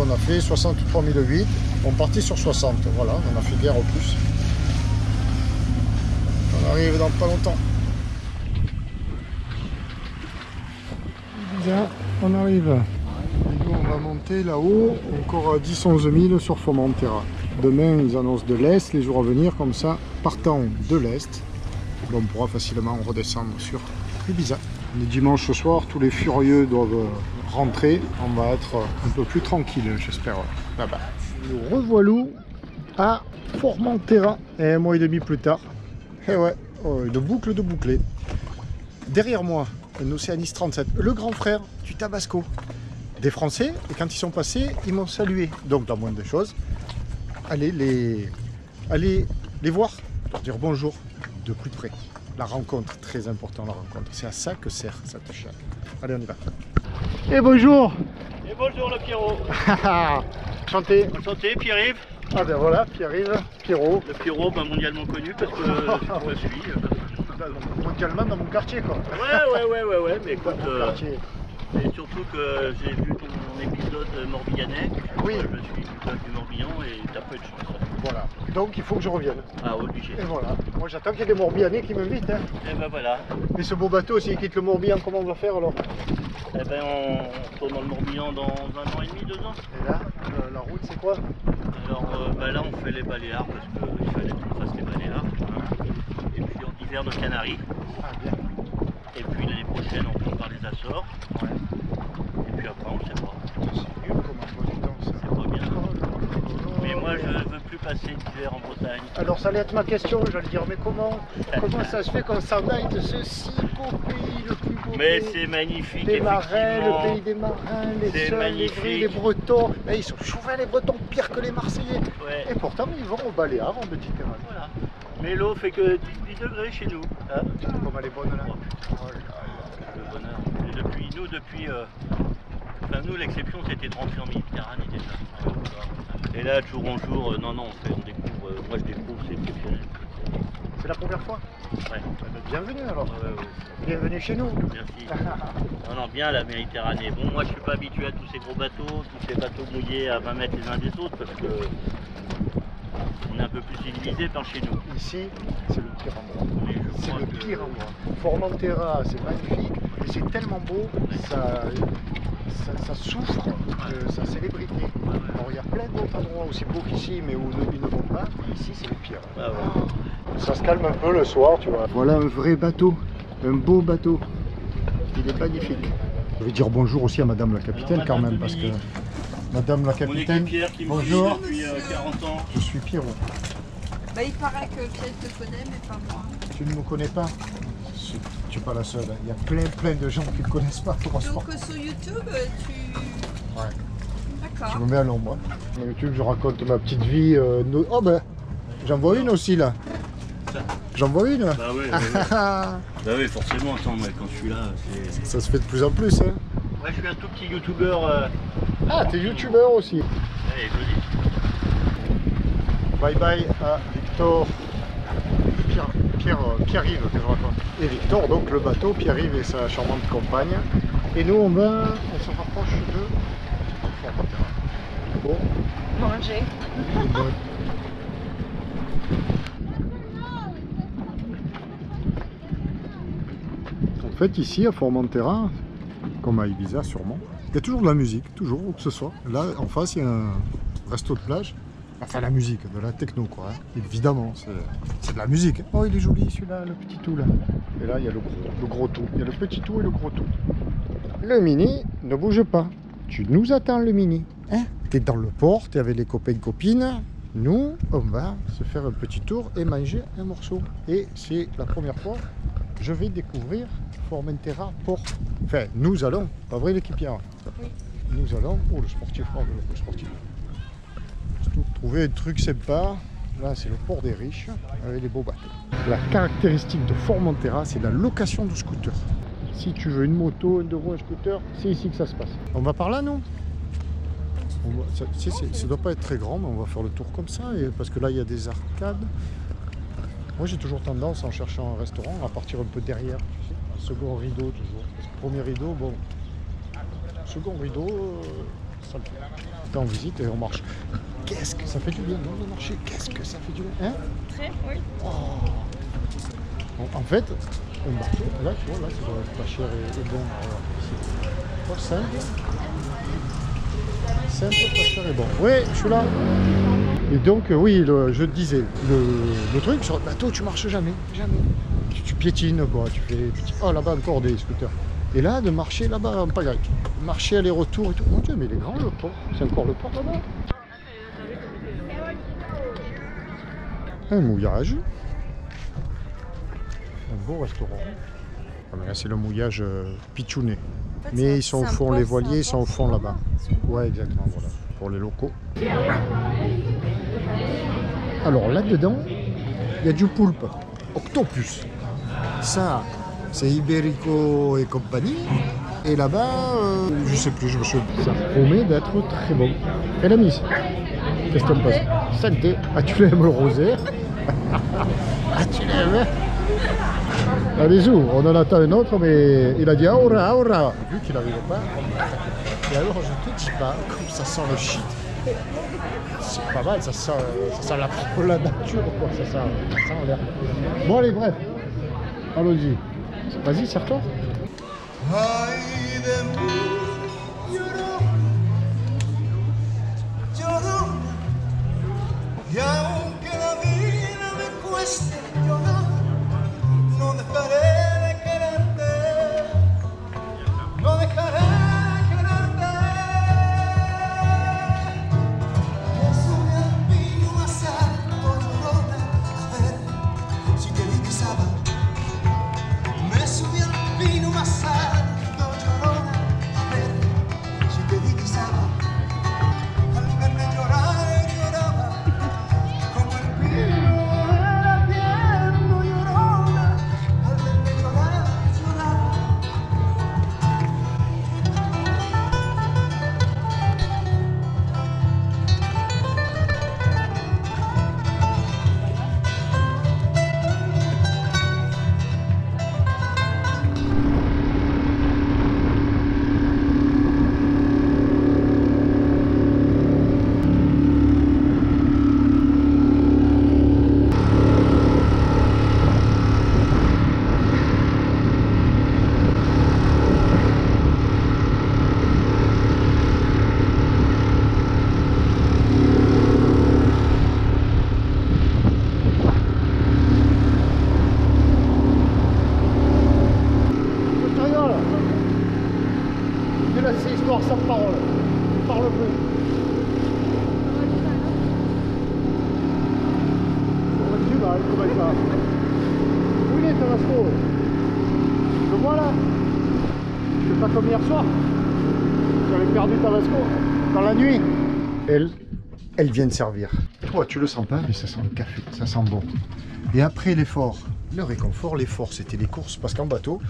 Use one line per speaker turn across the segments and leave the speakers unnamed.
on a fait 63 008. On partit sur 60. Voilà, on a fait guère au plus. On arrive dans pas longtemps. Bien, on arrive. Et nous, on va monter là-haut, encore à 10-11 000 sur Formentera. Demain, ils annoncent de l'Est, les jours à venir, comme ça, partant de l'Est, on pourra facilement redescendre sur Ibiza. On est dimanche ce soir, tous les furieux doivent rentrer. On va être un peu plus tranquille, j'espère, là-bas. Nous revoilà à Formentera, et un mois et demi plus tard. Et ouais, de boucle de bouclée. Derrière moi, un Océanis 37, le grand frère du Tabasco. Des Français, et quand ils sont passés, ils m'ont salué. Donc la moindre des choses, allez les voir, leur dire bonjour de plus près. La rencontre, très important la rencontre. C'est à ça que sert cette chaîne. Allez, on y va. Et bonjour.
Et bonjour le Pierrot.
Enchanté.
Enchanté, Pierre-Yves.
Ah ben voilà, Pierre-Yves, Pierrot.
Le Pierrot, mondialement connu parce que je le suis.
Mondialement dans mon quartier quoi.
Ouais, mais écoute,
quartier.
et surtout que j'ai vu ton épisode Morbihanais.
Oui.
Je suis du club du Morbihan et t'as peu de chance.
Voilà, donc il faut que je revienne.
Ah, obligé.
Et voilà, moi j'attends qu'il y ait des Morbihanais qui m'invitent. Hein.
Et ben voilà.
Et ce beau bateau, s'il quitte le Morbihan, comment on va faire alors?
Eh ben on tourne dans le Morbihan dans 1 an et demi, 2 ans.
Et là, la route c'est quoi?
Alors là on fait les Baléares parce qu'il fallait qu'on fasse les Baléares. Et puis en hiver nos Canaries.
Ah bien.
Et puis l'année prochaine on part par les Açores.
Ouais.
Et puis après on sait pas.
C'est nul comme emploi du temps ça.
C'est pas bien. Mais moi je veux plus passer l'hiver en Bretagne.
Alors ça allait être ma question, j'allais dire mais comment ça se fait qu'on s'en aille de ce si beau pays, le plus beau
Mais
pays
c'est magnifique,
des marins,
effectivement.
le pays des marins, les
C'est
seuls, les
magnifique.
vrais, les Bretons. Mais ils sont chauvins les Bretons, pire que les Marseillais.
Ouais.
Et pourtant ils vont au Baléares en Méditerranée.
Voilà. Mais l'eau fait que 18 degrés chez nous. Hein,
Comme elle est bonne là.
oh, putain, le bonheur. Et enfin nous l'exception c'était de rentrer en Méditerranée déjà. Et là de jour en jour, on découvre, moi je découvre, c'est exceptionnel.
C'est la première fois?
Ouais.
Bienvenue alors.
Ouais.
Bienvenue chez nous.
Merci. Non, bien la Méditerranée. Bon, moi je suis pas habitué à tous ces gros bateaux, tous ces bateaux mouillés à 20 mètres les uns des autres parce que on est un peu plus civilisé par chez nous.
Ici, c'est le pire endroit.
Mais je
C'est
crois
le
que-
pire endroit. Formentera, c'est magnifique, et c'est tellement beau, ça souffre de sa célébrité. Alors il y a plein d'autres endroits aussi beaux qu'ici, mais où ils ne vont pas. Ici, c'est le pire.
Ah ouais.
Ça se calme un peu le soir, tu vois. Voilà un vrai bateau, un beau bateau. Il est magnifique. Je vais dire bonjour aussi à Madame la Capitaine
Alors,
quand
Madame
même, parce que
Dominique.
Madame la
Mon
Capitaine,
équipière qui me
bonjour.
suit depuis 40 ans.
Je suis Pierrot.
Bah, il paraît que Pierre te connaît, mais pas moi.
Tu ne me connais pas? Tu n'es pas la seule, hein. Il y a plein de gens qui ne me connaissent pas, heureusement.
Donc sur YouTube, tu...
Ouais. Je
D'accord.
me mets à l'ombre. Hein. Sur YouTube, je raconte ma petite vie. Oh ben, j'en vois une aussi là. J'en vois une.
Bah ouais, bah ouais, forcément, attends, moi quand je suis là, c'est...
Ça se fait de plus en plus. Hein.
Ouais, je suis un tout petit youtubeur.
Ah, t'es youtubeur aussi.
Allez, joli.
Bye bye à Victor. Pierre-Yves que je raconte. Et Victor, donc le bateau, Pierre-Yves et sa charmante compagne. Et nous, on se rapproche de Formentera. Bon.
Manger.
En fait, ici à Formentera, comme à Ibiza sûrement, il y a toujours de la musique, toujours, où que ce soit. Là, en face, il y a un resto de plage. Enfin, la musique, de la techno, quoi. Hein. Évidemment, c'est de la musique. Oh, il est joli, celui-là, le petit tout, là. Et là, il y a le gros tout. Il y a le petit tout et le gros tout. Le mini, ne bouge pas. Tu nous attends, le mini. Hein? T'es dans le port, t'es avec les copains et copines. Nous, on va se faire un petit tour et manger un morceau. Et c'est la première fois que je vais découvrir Formentera Port. Enfin, nous allons, pas vrai l'équipière.
Oui.
Nous allons, oh le sportif, le sportif. Trouver un truc sympa. Là, c'est le port des riches avec les beaux bateaux. La caractéristique de Formentera, c'est la location de scooters. Si tu veux une moto, un deux roues, un scooter, c'est ici que ça se passe. On va par là, non? Ça doit pas être très grand, mais on va faire le tour comme ça, parce que là, il y a des arcades. Moi, j'ai toujours tendance, en cherchant un restaurant, à partir un peu derrière. Tu sais, second rideau, toujours. Parce que premier rideau, bon. Second rideau, ça le fait. partant en visite et on marche. Qu'est-ce que ça fait du bien de marcher? Qu'est-ce que ça fait du bien, hein?
Très, oui.
Oh. En fait, un bateau, là tu vois, là ça doit être pas cher et bon. Oh, simple. Simple, pas cher et bon. Oui, je suis là. Et donc, oui, je te disais, le truc sur le bateau, tu marches jamais, jamais. Tu piétines quoi, tu fais petit. Oh là-bas encore des scooters. Et là, de marcher là-bas en pagaille. Marcher aller-retour et tout. Mon Dieu, mais il est grand le port. C'est encore le port là-bas. Un mouillage. Un beau restaurant. Ah, mais là, c'est le mouillage pitchouné.
En fait,
Mais ils sont au fond, les voiliers, ils sont au fond là-bas. Ouais, exactement, voilà. Pour les locaux. Alors là-dedans, il y a du poulpe. Octopus. Ça, c'est Iberico et compagnie. Et là-bas, je sais plus, je me suis... Ça promet d'être très bon. Et la mise. Qu'est-ce que t'en penses? Santé. Ah, tu l'aimes le rosaire? Ah, tu l'aimes? Allez, ouvre, on en attend un autre, mais il a dit aura, aura. Vu qu'il n'arrive pas, et alors je te dis pas, comme ça sent le shit. C'est pas mal, ça sent la nature, quoi. Ça sent l'air. Bon, allez, bref. Allons-y. Vas-y, serre-toi.
Y aunque la vida me cueste llorar, no dejaré de quererte, no dejaré de quererte. Me sube al pino más alto, llorona, a ver si te divisaba. Me subí al pino más alto, llorona, a ver si te divisaba. Al verme llorar, lloraba. Como el pino era tierno, llorona, al verme llorar, lloraba.
Mais là, c'est histoire sans parole. Tu parles plus. On a du mal, comment ça? Où il est, Tabasco? Le vois là? Je fais pas comme hier soir. J'avais perdu Tabasco dans la nuit. Elle vient de servir. Toi, tu le sens pas, mais ça sent le café, ça sent bon. Et après l'effort, le réconfort, l'effort, c'était les courses. Parce qu'en bateau,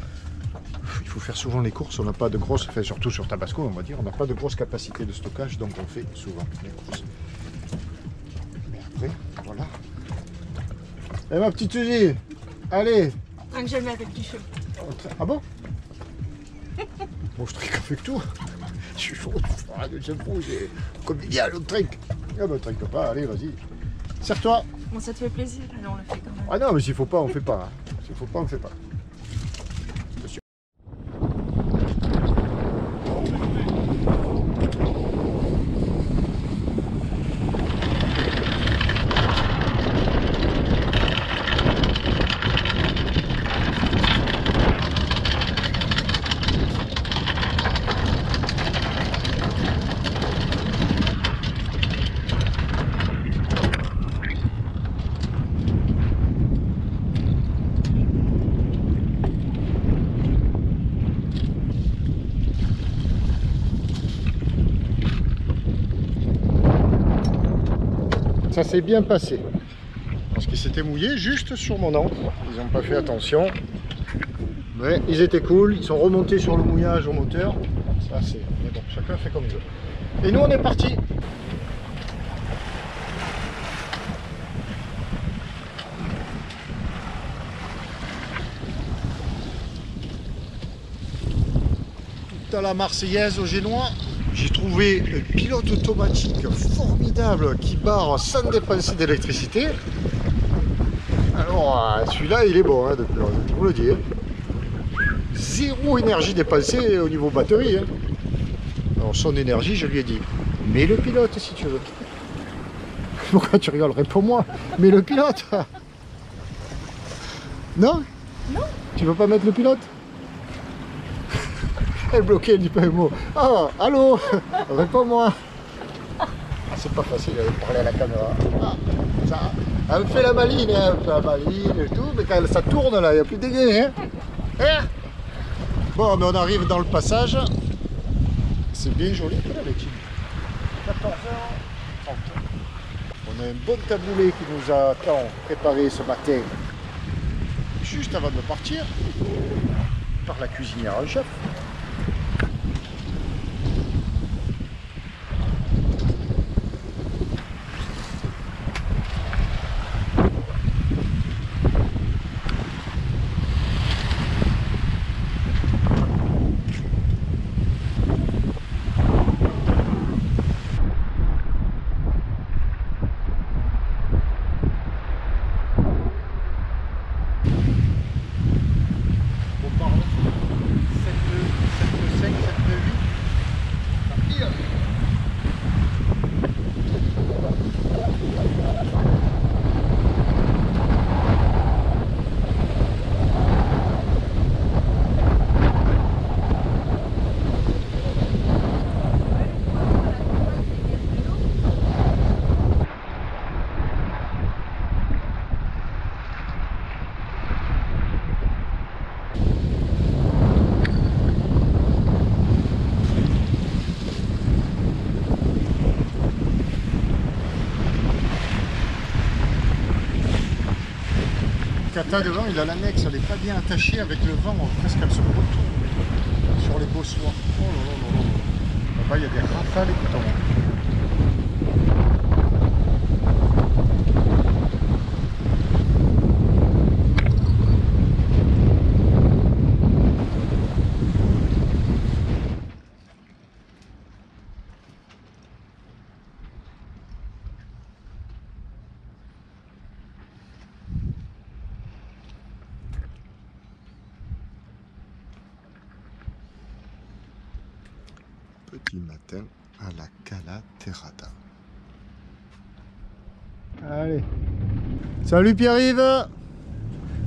il faut faire souvent les courses, on n'a pas de grosses, enfin, surtout sur Tabasco on va dire, on n'a pas de grosse capacité de stockage, donc on fait souvent les courses. Mais après, voilà. Eh ma petite Suzy, allez.
Un que j'aime avec du cheveu.
Ah bon? Bon, je trinque avec tout. Je suis chaud, je j'ai comme il y a le trinque. Ah bah trinque pas, allez vas-y. Serre-toi.
Bon, ça te fait plaisir, alors on le fait quand même.
Ah non, mais s'il faut pas, on fait pas. Hein. S'il faut pas, on fait pas. Ça s'est bien passé parce qu'ils s'étaient mouillés juste sur mon ancre, ils n'ont pas fait attention, mais ils étaient cool, ils sont remontés sur le mouillage au moteur, ça c'est, mais bon, chacun fait comme il veut. Et nous on est parti. T'as la Marseillaise au Génois, J'ai trouvé un pilote automatique formidable qui barre sans dépenser d'électricité. Alors celui-là il est bon hein, depuis, je vous le dis. Hein. Zéro énergie dépensée au niveau batterie. Hein. Alors son énergie je lui ai dit, mets le pilote si tu veux. Pourquoi tu rigoles? Réponds-moi. Mets le pilote. Non?
Non.
Tu veux pas mettre le pilote? Elle est bloquée, elle dit pas un mot. Ah, allô? Réponds-moi. C'est pas facile de parler à la caméra. Ah, ça, elle me fait la maline, hein, elle me fait la maline et tout, mais quand ça tourne là, il n'y a plus de dégâts. Hein. Eh, bon, mais on arrive dans le passage. C'est bien joli. Quelle heure est-il? 14h30. On a un bon taboulé qui nous attend préparé ce matin, juste avant de partir, par la cuisinière en chef. Kata devant, il a l'annexe, elle n'est pas bien attachée avec le vent, presque elle se retourne sur les bossoirs. Oh là là là là. Là-bas, il y a des rafales, écoutons. Petit matin à la Cala Terrada. Allez. Salut Pierre-Yves.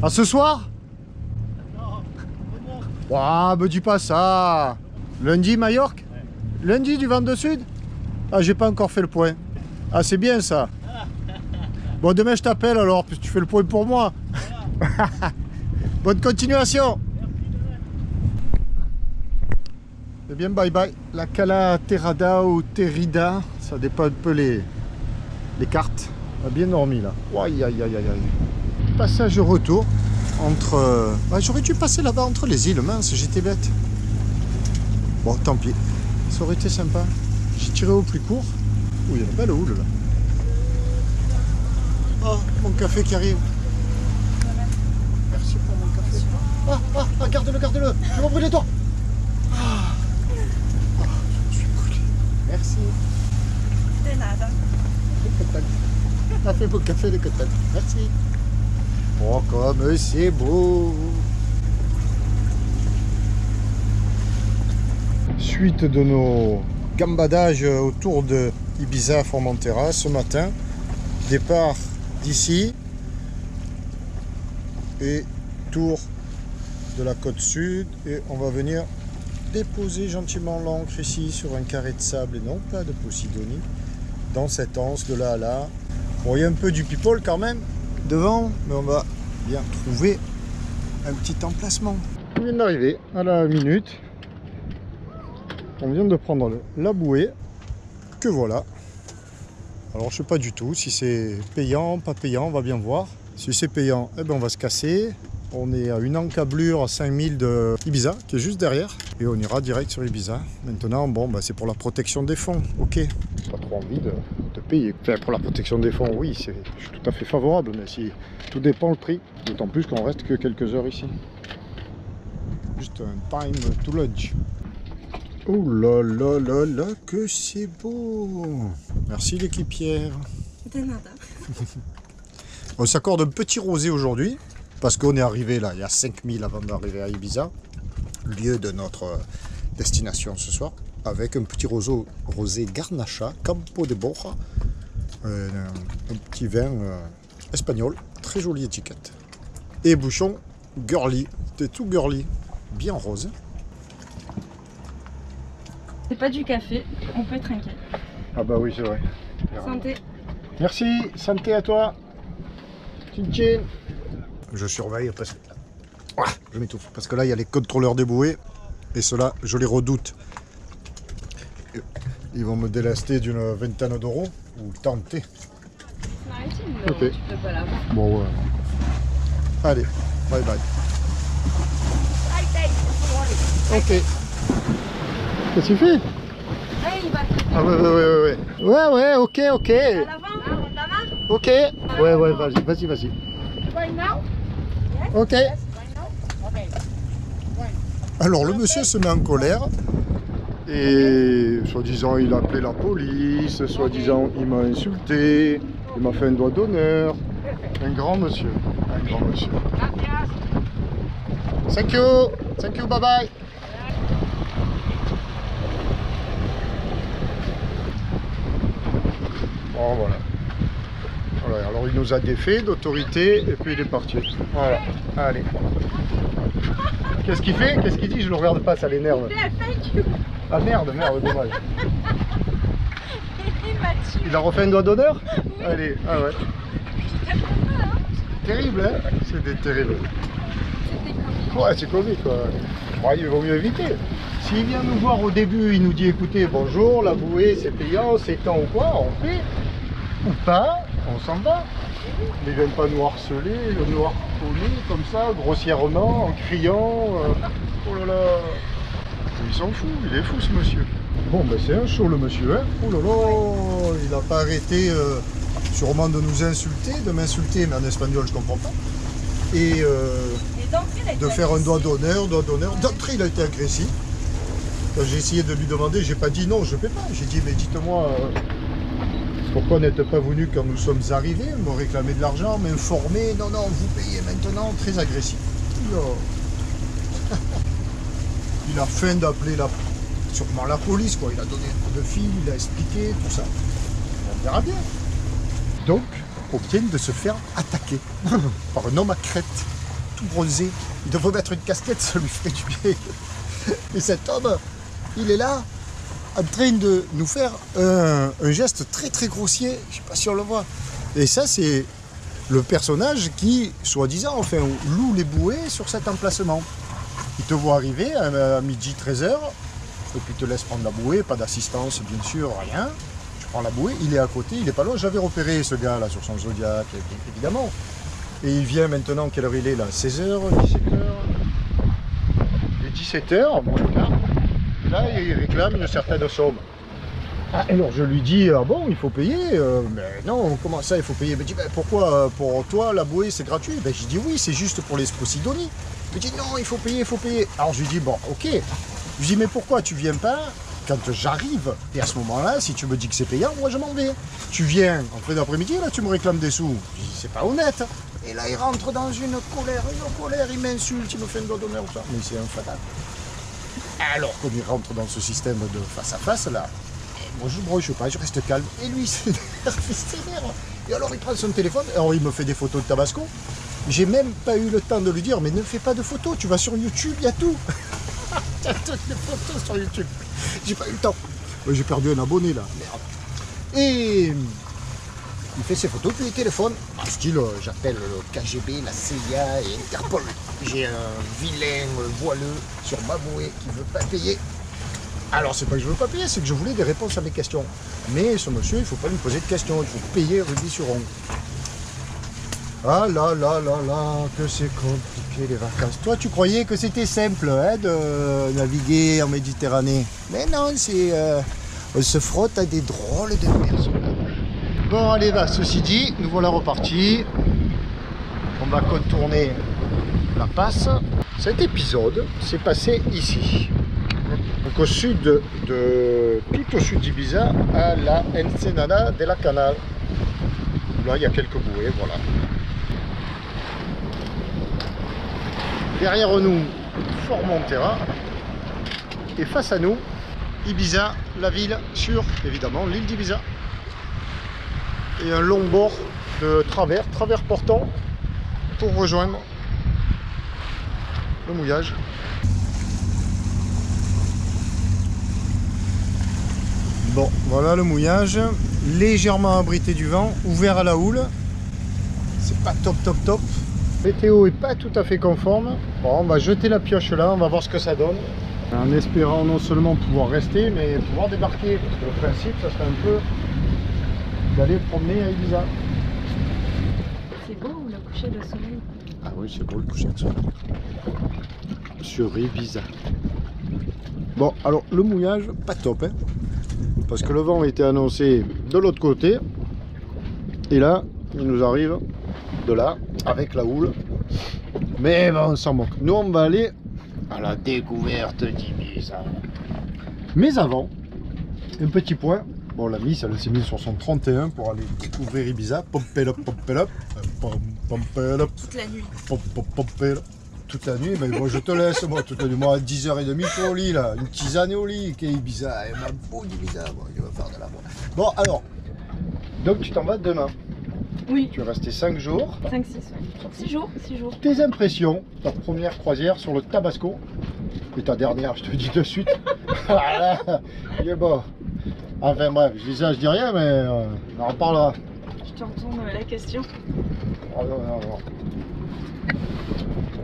À ce soir? Ouah, me dis pas ça. Lundi Majorque? Lundi du vent de sud? Ah, j'ai pas encore fait le point. Ah, c'est bien ça. Bon, demain je t'appelle alors, puisque tu fais le point pour moi. Bonne continuation. Eh bien, bye bye. La Cala Terrada ou Terrida, ça dépend un peu les cartes. On a bien dormi là. Aïe aïe aïe aïe aïe. Passage retour entre. Ah, j'aurais dû passer là-bas entre les îles, mince, j'étais bête. Bon, tant pis. Ça aurait été sympa. J'ai tiré au plus court. Oh, il y a une belle houle là. Oh, mon café qui arrive. Merci pour mon café. Ah, garde-le, garde-le. Je vais brûler toi. Merci.
De nada.
Ça fait beau café de Coton. Merci. Oh, comme c'est beau. Suite de nos gambadages autour de Ibiza Formentera ce matin. Départ d'ici et tour de la côte sud. Et on va venir déposer gentiment l'ancre ici sur un carré de sable et non pas de Posidonie dans cette anse de là à là. Bon, il y a un peu du people quand même devant, mais on va bien trouver un petit emplacement. On vient d'arriver à la minute. On vient de prendre la bouée que voilà. Alors je sais pas du tout si c'est payant, pas payant, on va bien voir. Si c'est payant, eh ben on va se casser. On est à une encablure à 5000 de Ibiza, qui est juste derrière. Et on ira direct sur Ibiza. Maintenant, bon, bah, c'est pour la protection des fonds. Ok. Pas trop envie de payer. Enfin, pour la protection des fonds, oui, je suis tout à fait favorable. Mais si tout dépend le prix. D'autant plus qu'on reste que quelques heures ici. Juste un time to lunch. Oh là là là là, que c'est beau. Merci l'équipière.
De nada.
On s'accorde un petit rosé aujourd'hui, parce qu'on est arrivé là, il y a 5000 avant d'arriver à Ibiza, lieu de notre destination ce soir, avec un petit rosé Garnacha, Campo de Borja, un petit vin espagnol, très jolie étiquette. Et bouchon girly, c'était tout girly, bien rose.
C'est pas du café, on peut trinquer.
Ah bah oui, c'est vrai.
Santé.
Merci, santé à toi. Tchin tchin. Je surveille parce que... Ah, je m'étouffe. Parce que là, il y a les contrôleurs des bouées. Et ceux-là, je les redoute. Ils vont me délester d'une vingtaine d'euros. Ou tenter.
Maritime,
Ok.
tu peux pas l'avoir.
Bon, ouais. Allez, bye bye. Ok. Qu'est-ce qu'il fait? Ah ouais, ok. Ok. Ouais, vas-y. Ok. Alors le monsieur se met en colère et soi-disant il a appelé la police, soi-disant il m'a insulté, il m'a fait un doigt d'honneur. Un grand monsieur. Thank you, bye bye. Oh, voilà, alors il nous a défait d'autorité et puis il est parti. Voilà, allez. Qu'est-ce qu'il fait? Qu'est-ce qu'il dit? Je le regarde pas, ça l'énerve. Ah merde, dommage. Il a refait un doigt d'honneur? Allez, ah ouais. C'est terrible, hein? C'était terrible. Ouais, c'est comique, quoi. Ouais, il vaut mieux éviter. S'il vient nous voir au début, il nous dit écoutez, bonjour, la bouée c'est payant, c'est temps ou quoi, on fait. Ou pas, on s'en va. Mais ils viennent pas nous harceler, nous harceler comme ça, grossièrement, en criant. Oh là là. Il s'en fout, il est fou ce monsieur. Bon, ben c'est un show le monsieur, hein. Oh là là, il n'a pas arrêté sûrement de nous insulter, de m'insulter, mais en espagnol je comprends pas. Et de faire un doigt d'honneur. D'entrée il a été agressif. Quand j'ai essayé de lui demander, j'ai pas dit non, je ne peux pas. J'ai dit mais dites-moi, pourquoi n'êtes pas venu quand nous sommes arrivés, me réclamer de l'argent, m'informer, non, vous payez maintenant, très agressif. Il a faim d'appeler sûrement la police, quoi. Il a donné un coup de fil, il a expliqué, tout ça. On verra bien. Donc, on vient de se faire attaquer par un homme à crête, tout bronzé. Il devrait mettre une casquette, ça lui ferait du bien. Et cet homme, il est là, en train de nous faire un geste très très grossier. Je sais pas si on le voit. Et ça, c'est le personnage qui, soi-disant, enfin, loue les bouées sur cet emplacement. Il te voit arriver à midi 13h, et puis il te laisse prendre la bouée, pas d'assistance, bien sûr, rien. Tu prends la bouée, il est à côté, il est pas loin. J'avais repéré ce gars là sur son Zodiac, évidemment. Et il vient maintenant, quelle heure il est là? 16h, 17h? 17h, bon, là il réclame une certaine somme. Ah, alors je lui dis, ah bon, il faut payer? Mais non, comment ça il faut payer? Il me dit, ben, pourquoi pour toi la bouée c'est gratuit? Ben, j'ai dit oui, c'est juste pour les Posidonie. Il me dit non, il faut payer, Alors je lui dis, bon, ok. Je lui dis, mais pourquoi tu viens pas quand j'arrive? Et à ce moment-là, si tu me dis que c'est payant, moi je m'en vais. Tu viens en fin d'après-midi, là tu me réclames des sous. Je dis, c'est pas honnête. Et là il rentre dans une colère, il m'insulte, il me fait un doigt d'honneur, ça. Mais c'est un fatal. Alors, comme il rentre dans ce système de face à face, là, moi je ne broche pas, je reste calme. Et lui, il s'énerve. Et alors, il prend son téléphone, alors il me fait des photos de Tabasco. J'ai même pas eu le temps de lui dire, mais ne fais pas de photos, tu vas sur YouTube, il y a tout. Il y a toutes les photos sur YouTube. J'ai pas eu le temps. J'ai perdu un abonné, là. Merde. Et il fait ses photos, puis il téléphone. En style, j'appelle le KGB, la CIA et Interpol. J'ai un vilain voileux sur ma bouée qui ne veut pas payer. Alors, c'est pas que je veux pas payer, c'est que je voulais des réponses à mes questions. Mais ce monsieur, il ne faut pas lui poser de questions, il faut payer rubis sur ongle. Ah là là là là, que c'est compliqué les vacances. Toi, tu croyais que c'était simple hein, de naviguer en Méditerranée. Mais non, c'est on se frotte à des drôles de personnages. Bon, allez, va, ceci dit, nous voilà repartis. On va contourner la passe. Cet épisode s'est passé ici. Donc au sud tout au sud d'Ibiza, à la Ensenada de la Canal. Là, il y a quelques bouées, voilà. Derrière nous, Formentera. Et face à nous, Ibiza, la ville sur, évidemment, l'île d'Ibiza. Et un long bord de travers portant pour rejoindre le mouillage. Bon, voilà le mouillage, légèrement abrité du vent, ouvert à la houle. C'est pas top. La météo est pas tout à fait conforme. Bon, on va jeter la pioche là, on va voir ce que ça donne. En espérant non seulement pouvoir rester, mais pouvoir débarquer. Parce que le principe, ça serait un peu d'aller promener à Ibiza.
C'est beau le coucher de soleil.
Ah oui, c'est beau le coucher de soleil. Sur Ibiza. Bon, alors le mouillage, pas top, hein, parce que le vent était annoncé de l'autre côté. Et là, il nous arrive de là, avec la houle. Mais bon, on s'en moque. Nous, on va aller à la découverte d'Ibiza. Mais avant, un petit point. Bon, la Miss, elle s'est mise sur son 31 pour aller découvrir Ibiza. Pompel up.
Toute la nuit.
Pompel up. Toute la nuit, mais moi je te laisse, moi, toute la nuit. Moi, à 10h30, je suis au lit, là. Une tisane au lit, qui est Ibiza. Elle m'a beau d'Ibiza, moi, je vais faire de la boîte. Bon, alors, donc tu t'en vas demain.
Oui.
Tu es resté 5 jours.
5, 6 jours.
Tes impressions, ta première croisière sur le Tabasco, et ta dernière, je te dis de suite. Voilà, il est bon. Enfin bref, je dis ça, je dis rien, mais on en reparlera.
Je te retourne la question.
Oh, non.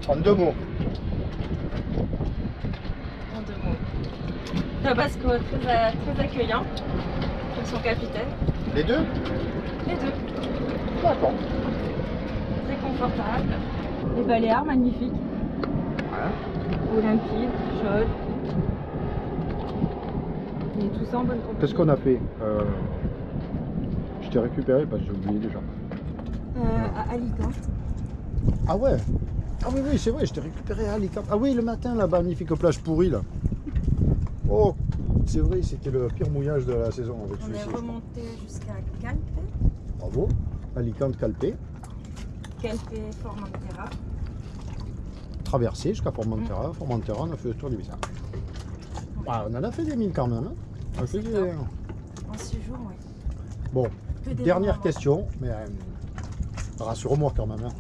En 2 mots.
En 2 mots. Tabasco, très accueillant. Comme son capitaine.
Les deux?
Les deux.
D'accord.
Très confortable. Les Baléares, magnifiques.
Voilà.
Eau limpide, chaude. Et tout ça en bonne compagnie.
Qu'est-ce qu'on a fait? Je t'ai récupéré parce que j'ai oublié déjà.
À Alicante.
Ah ouais? Ah oui, c'est vrai, je t'ai récupéré à Alicante. Ah oui, le matin, la magnifique plage pourrie là. Oh, c'est vrai, c'était le pire mouillage de la saison avec
On
celui-ci.
est remonté jusqu'à Calpe.
Bravo. Alicante, Calpe.
Calpe, Formentera.
Traversé jusqu'à Formentera. Formentera, on a fait le tour d'Ibiza. Ah, on en a fait des mines quand même. Hein. On a fait des...
En 6 jours, oui.
Bon,
Que des
dernière
bons
question, mais rassure-moi quand même. Hein.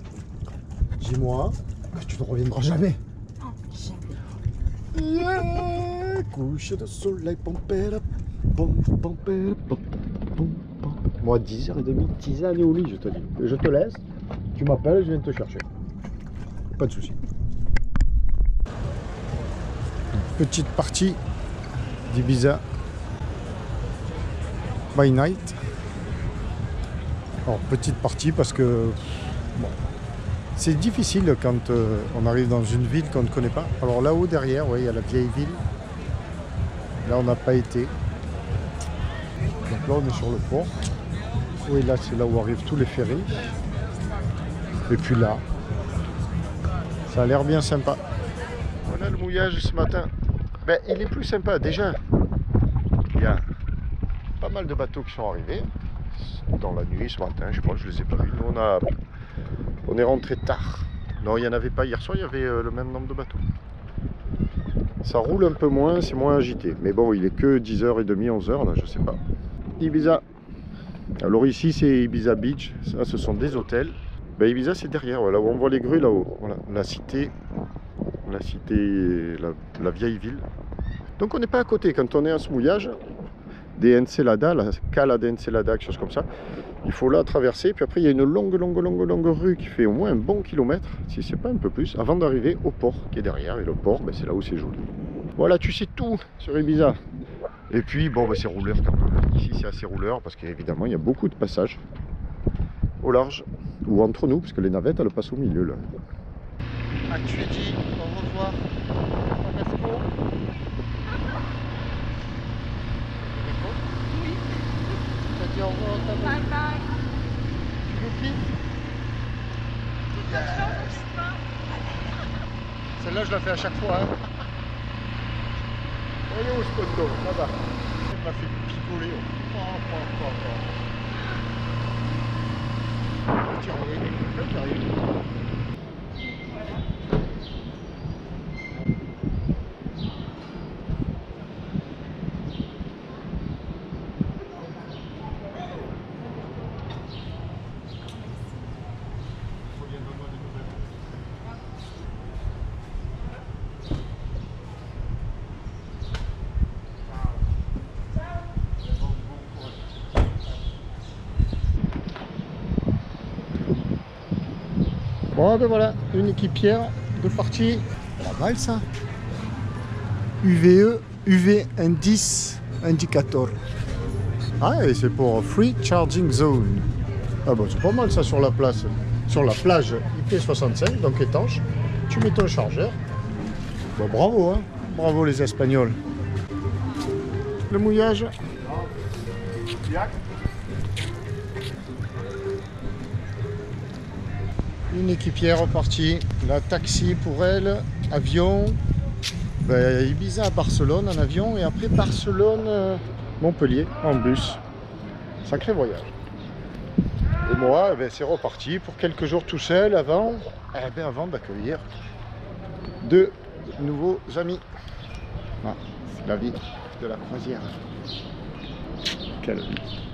Dis-moi que tu ne reviendras jamais.
moments. Oh, jamais.
Yeah, couche de soleil, pompera, pompera, moi 10h30, tisane au lit, je te dis. Je te laisse, tu m'appelles, je viens te chercher. Pas de souci. Petite partie d'Ibiza by night. Alors petite partie parce que bon, c'est difficile quand on arrive dans une ville qu'on ne connaît pas. Alors là-haut derrière, ouais, il y a la vieille ville. Là on n'a pas été. Donc là on est sur le port. Oui, là c'est là où arrivent tous les ferries. Et puis là, ça a l'air bien sympa. Voilà le mouillage ce matin. Ben, il est plus sympa déjà. Il y a pas mal de bateaux qui sont arrivés dans la nuit ce matin. Je sais pas, je les ai pas vus. Nous, on est rentré tard. Non, il n'y en avait pas hier soir, il y avait le même nombre de bateaux. Ça roule un peu moins, c'est moins agité. Mais bon, il est que 10h30, 11h là, je sais pas. Ibiza. Alors ici, c'est Ibiza Beach. Ça, ce sont des hôtels. Ben, Ibiza, c'est derrière, voilà, où on voit les grues là-haut. Voilà, la cité, la vieille ville. Donc on n'est pas à côté. Quand on est à ce mouillage des Encelada, la Cala d'Encelada, quelque chose comme ça, il faut là traverser. Puis après, il y a une longue rue qui fait au moins un bon kilomètre, si c'est pas un peu plus, avant d'arriver au port qui est derrière. Et le port, ben, c'est là où c'est joli. Voilà, tu sais tout sur Ibiza. Et puis, bon, ben, c'est rouleur quand même. Ici, c'est assez rouleur parce qu'évidemment, il y a beaucoup de passages au large ou entre nous, parce que les navettes, elles passent au milieu là. Ah, tu dis au revoir à Tabasco.
Oui.
Tu as dit au revoir à Tabasco.
Bye bye.
Tu nous quittes. Celle-là, je la fais à chaque fois. Hein. Voyez où ce poteau, là-bas. Il m'a fait picoler. Petit arrive. Bon ben voilà, une équipière de partie. Pas mal ça. UVE, UV Indice Indicator. Ah et c'est pour Free Charging Zone. Ah bon c'est pas mal ça sur la place. Sur la plage IP65, donc étanche. Tu mets ton chargeur. Bon bravo hein. Bravo les Espagnols. Le mouillage. Une équipière repartie, la taxi pour elle, avion, Ibiza à Barcelone en avion et après Barcelone, Montpellier en bus. Sacré voyage. Et moi, c'est reparti pour quelques jours tout seul avant d'accueillir deux nouveaux amis. Ah, la vie de la croisière. Quelle vie.